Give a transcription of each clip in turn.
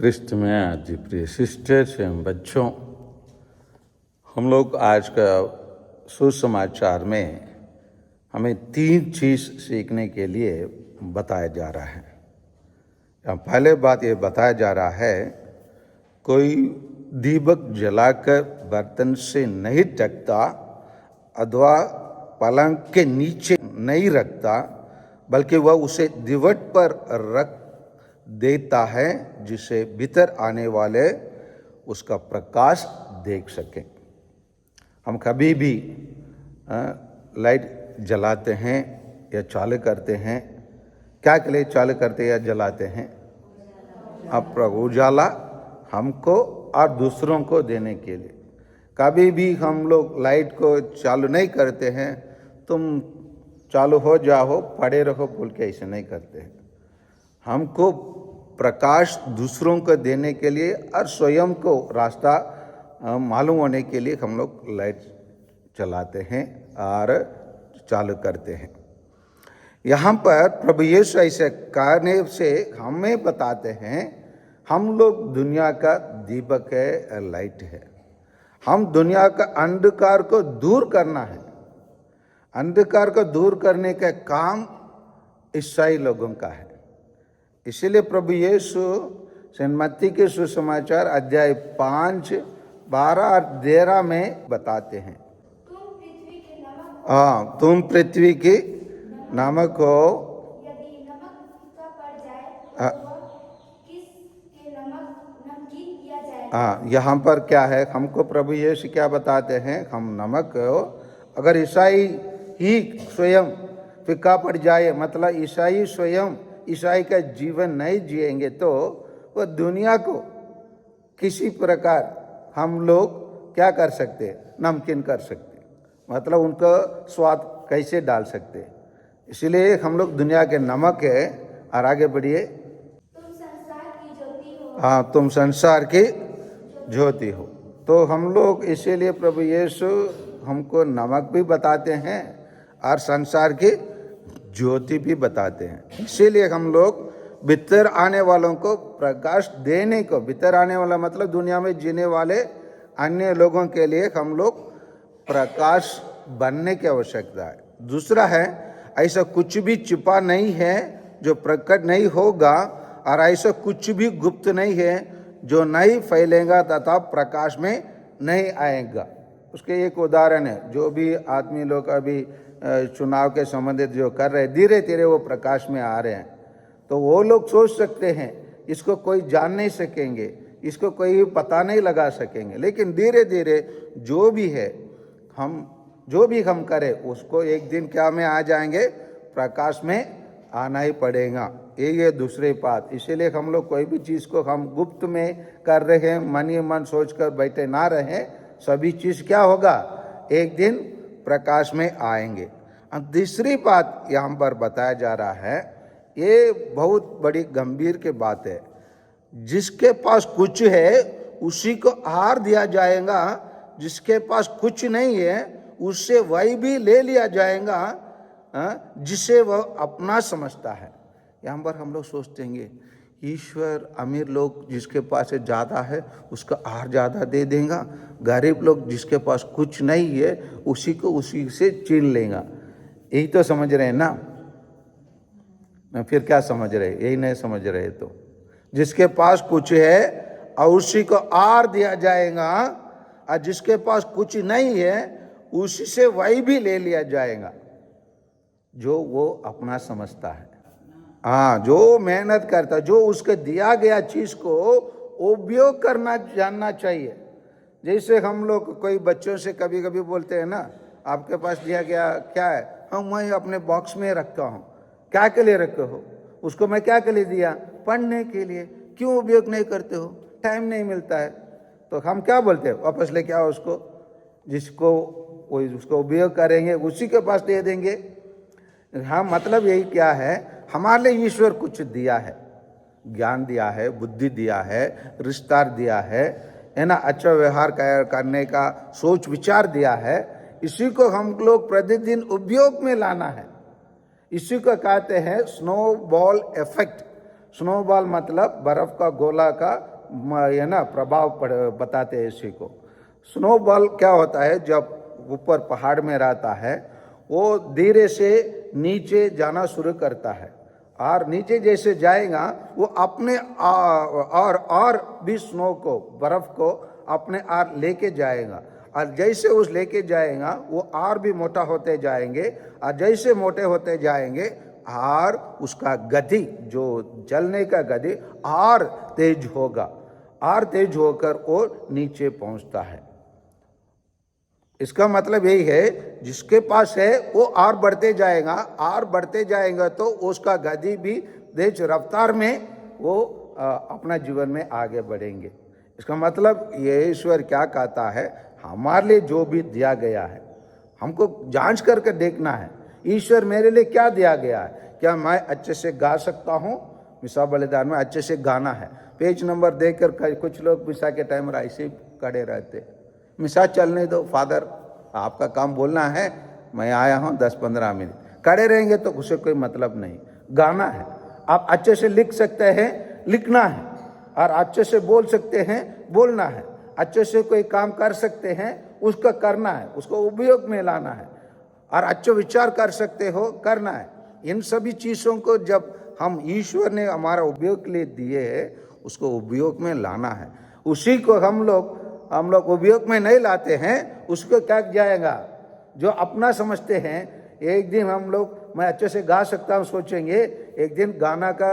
क्रिस्त में आदि प्रिय सिस्टर्स एवं बच्चों, हम लोग आज का सुसमाचार में हमें 3 चीज़ सीखने के लिए बताया जा रहा है। पहले बात ये बताया जा रहा है, कोई दीपक जलाकर बर्तन से नहीं ढकता अथवा पलंग के नीचे नहीं रखता, बल्कि वह उसे दीवट पर रख देता है जिसे भीतर आने वाले उसका प्रकाश देख सकें। हम कभी भी लाइट जलाते हैं या चालू करते हैं, क्या के लिए चालू करते या जलाते हैं? अब उजाला हमको और दूसरों को देने के लिए। कभी भी हम लोग लाइट को चालू नहीं करते हैं, तुम चालू हो जाओ पड़े रहो बोल के ऐसे नहीं करते हैं। हमको प्रकाश दूसरों को देने के लिए और स्वयं को रास्ता मालूम होने के लिए हम लोग लाइट चलाते हैं और चालू करते हैं। यहाँ पर प्रभु यीशु ऐसे करने से हमें बताते हैं, हम लोग दुनिया का दीपक है, लाइट है। हम दुनिया का अंधकार को दूर करना है। अंधकार को दूर करने का काम ईसाई लोगों का है। इसीलिए प्रभु यीशु सेंट मत्ती के सुसमाचार अध्याय 5, 12 और 13 में बताते हैं, तुम पृथ्वी की नमक हो, यदि नमक फीका पड़ जाए तो किसके नमक नमकीन किया जाएगा। यहाँ पर क्या है, हमको प्रभु यीशु क्या बताते हैं, हम नमक हो। अगर ईसाई ही स्वयं फीका पड़ जाए, मतलब ईसाई स्वयं ईसाई का जीवन नहीं जिएंगे तो वह दुनिया को किसी प्रकार हम लोग क्या कर सकते, नमकीन कर सकते, मतलब उनका स्वाद कैसे डाल सकते। इसलिए हम लोग दुनिया के नमक है। और आगे बढ़िए, तुम संसार की ज्योति हो। हाँ, तुम संसार की ज्योति हो। तो हम लोग इसीलिए प्रभु यीशु हमको नमक भी बताते हैं और संसार की ज्योति भी बताते हैं। इसीलिए हम लोग भीतर आने वालों को प्रकाश देने को, भीतर आने वाला मतलब दुनिया में जीने वाले अन्य लोगों के लिए हम लोग प्रकाश बनने की आवश्यकता है। दूसरा है, ऐसा कुछ भी छिपा नहीं है जो प्रकट नहीं होगा, और ऐसा कुछ भी गुप्त नहीं है जो नहीं फैलेगा तथा प्रकाश में नहीं आएगा। उसके एक उदाहरण है, जो भी आदमी लोग अभी चुनाव के संबंधित जो कर रहे हैं, धीरे धीरे वो प्रकाश में आ रहे हैं, तो वो लोग सोच सकते हैं इसको कोई जान नहीं सकेंगे, इसको कोई पता नहीं लगा सकेंगे, लेकिन धीरे धीरे जो भी है, जो भी हम करें उसको एक दिन क्या में आ जाएंगे, प्रकाश में आना ही पड़ेगा। ये दूसरी बात। इसीलिए हम लोग कोई भी चीज़ को हम गुप्त में कर रहे हैं, मन ही मन सोच कर बैठे ना रहें। सभी चीज़ क्या होगा, एक दिन प्रकाश में आएंगे। अब तीसरी बात यहाँ पर बताया जा रहा है, ये बहुत बड़ी गंभीर की बात है। जिसके पास कुछ है उसी को हार दिया जाएगा, जिसके पास कुछ नहीं है उससे वही भी ले लिया जाएगा जिसे वह अपना समझता है। यहाँ पर हम लोग सोचते हैं ईश्वर अमीर लोग जिसके पास ज़्यादा है उसका आहार ज़्यादा दे देगा, गरीब लोग जिसके पास कुछ नहीं है उसी को उसी से छीन लेगा। यही तो समझ रहे हैं ना? फिर क्या समझ रहे? यही नहीं समझ रहे तो जिसके पास कुछ है और उसी को आहार दिया जाएगा, और जिसके पास कुछ नहीं है उसी से वही भी ले लिया जाएगा जो वो अपना समझता है। हाँ, जो मेहनत करता, जो उसके दिया गया चीज़ को उपयोग करना जानना चाहिए। जैसे हम लोग कोई बच्चों से कभी कभी बोलते हैं ना, आपके पास दिया गया क्या है? हाँ, मैं अपने बॉक्स में रखता हूँ। क्या के लिए रखे हो उसको? मैं क्या के लिए दिया? पढ़ने के लिए। क्यों उपयोग नहीं करते हो? टाइम नहीं मिलता है। तो हम क्या बोलते हैं, वापस लेके आओ उसको, जिसको वो उसको उपयोग करेंगे उसी के पास दे देंगे। हाँ, मतलब यही क्या है, हमारे लिए ईश्वर कुछ दिया है, ज्ञान दिया है, बुद्धि दिया है, रिश्ता दिया है ना, अच्छा व्यवहार करने का सोच विचार दिया है। इसी को हम लोग प्रतिदिन उपयोग में लाना है। इसी को कहते हैं snow ball effect. Snow ball मतलब बर्फ का गोला का ये ना प्रभाव बताते हैं इसी को। स्नोबॉल क्या होता है, जब ऊपर पहाड़ में रहता है वो धीरे से नीचे जाना शुरू करता है, और नीचे जैसे जाएगा वो अपने और भी स्नो को, बर्फ को अपने आर लेके जाएगा, और जैसे उस लेके जाएगा वो और भी मोटा होते जाएंगे, और जैसे मोटे होते जाएंगे और उसका गति, जो चलने का गति और तेज होगा, और तेज होकर वो नीचे पहुंचता है। इसका मतलब यही है, जिसके पास है वो और बढ़ते जाएगा, और बढ़ते जाएगा तो उसका गति भी तेज रफ्तार में वो अपना जीवन में आगे बढ़ेंगे। इसका मतलब ये ईश्वर क्या कहता है, हमारे लिए जो भी दिया गया है हमको जांच करके देखना है, ईश्वर मेरे लिए क्या दिया गया है। क्या मैं अच्छे से गा सकता हूँ? मिसा बलिदान में अच्छे से गाना है, पेज नंबर देकर कुछ लोग मिसा के टाइम ऐसे ही खड़े रहते, मिसा चलने दो फादर, आपका काम बोलना है, मैं आया हूँ 10-15 मिनट, खड़े रहेंगे तो उसे कोई मतलब नहीं। गाना है, आप अच्छे से लिख सकते हैं, लिखना है, और अच्छे से बोल सकते हैं, बोलना है, अच्छे से कोई काम कर सकते हैं, उसका करना है, उसको उपयोग में लाना है, और अच्छे विचार कर सकते हो, करना है। इन सभी चीज़ों को जब हम ईश्वर ने हमारा उपयोग के लिए दिए है, उसको उपयोग में लाना है। उसी को हम लोग उपयोग में नहीं लाते हैं, उसको क्या जाएगा, जो अपना समझते हैं। एक दिन हम लोग, मैं अच्छे से गा सकता हूँ सोचेंगे, एक दिन गाना का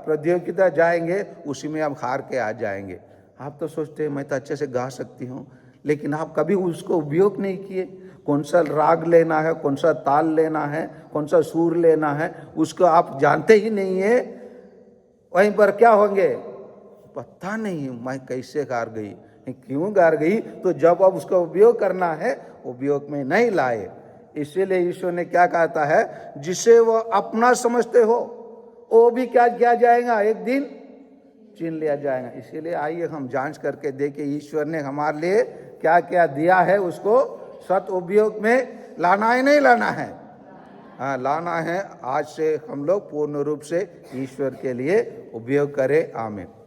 प्रतियोगिता जाएंगे, उसी में आप हार के आ जाएंगे। आप तो सोचते हैं मैं तो अच्छे से गा सकती हूँ, लेकिन आप कभी उसको उपयोग नहीं किए। कौन सा राग लेना है, कौन सा ताल लेना है, कौन सा सुर लेना है, उसको आप जानते ही नहीं है। वहीं पर क्या होंगे, पता नहीं मैं कैसे हार गई, क्यों हार गई, तो जब अब उसका उपयोग करना है उपयोग में नहीं लाए। इसीलिए ईश्वर ने क्या कहता है, जिसे वो अपना समझते हो वो भी क्या किया जाएगा, एक दिन छीन लिया जाएगा। इसीलिए आइए हम जांच करके देखें ईश्वर ने हमारे लिए क्या क्या दिया है, उसको सत उपयोग में लाना है, नहीं लाना है? हाँ, लाना है। आज से हम लोग पूर्ण रूप से ईश्वर के लिए उपयोग करें। आमीन।